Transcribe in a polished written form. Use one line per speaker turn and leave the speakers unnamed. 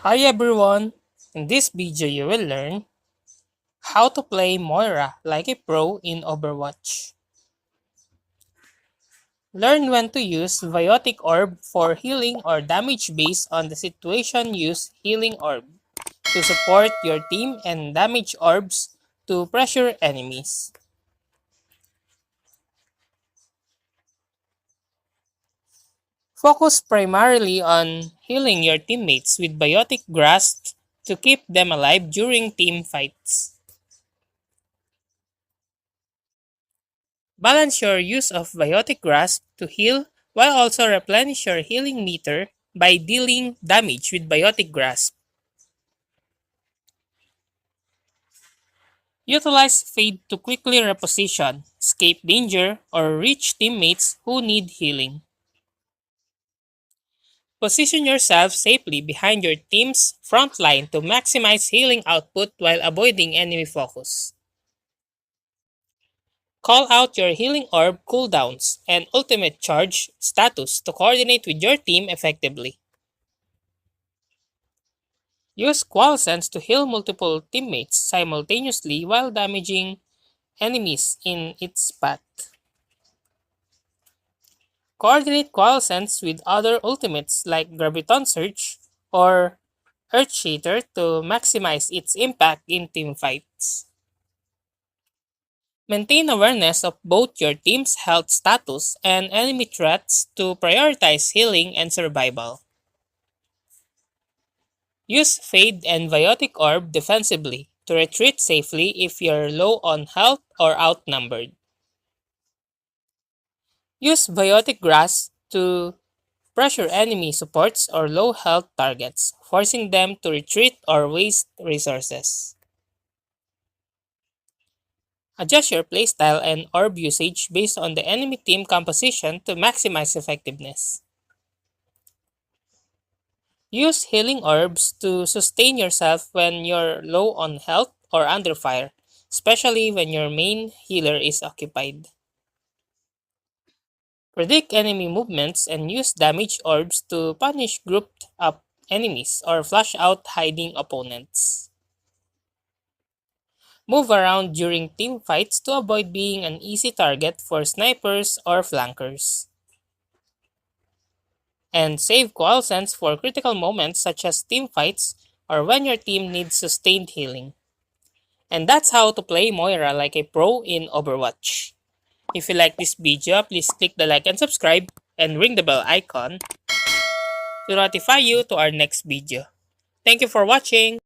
Hi everyone! In this video you will learn how to play Moira like a pro in Overwatch. Learn when to use Biotic Orb for healing or damage based on the situation. Use Healing Orb to support your team and Damage Orbs to pressure enemies. Focus primarily on healing your teammates with Biotic Grasp to keep them alive during team fights. Balance your use of Biotic Grasp to heal while also replenish your healing meter by dealing damage with Biotic Grasp. Utilize Fade to quickly reposition, escape danger, or reach teammates who need healing. Position yourself safely behind your team's front line to maximize healing output while avoiding enemy focus. Call out your healing orb cooldowns and ultimate charge status to coordinate with your team effectively. Use Qual Sense to heal multiple teammates simultaneously while damaging enemies in its path. Coordinate Qual Sense with other ultimates like Graviton Surge or Earth Shatter to maximize its impact in team fights. Maintain awareness of both your team's health status and enemy threats to prioritize healing and survival. Use Fade and Biotic Orb defensively to retreat safely if you're low on health or outnumbered. Use Biotic Grass to pressure enemy supports or low health targets, forcing them to retreat or waste resources. Adjust your playstyle and orb usage based on the enemy team composition to maximize effectiveness. Use healing orbs to sustain yourself when you're low on health or under fire, especially when your main healer is occupied. Predict enemy movements and use damage orbs to punish grouped up enemies or flush out hiding opponents. Move around during team fights to avoid being an easy target for snipers or flankers. And save Qual Sense for critical moments such as team fights or when your team needs sustained healing. And that's how to play Moira like a pro in Overwatch. If you like this video, please click the like and subscribe and ring the bell icon to notify you to our next video. Thank you for watching!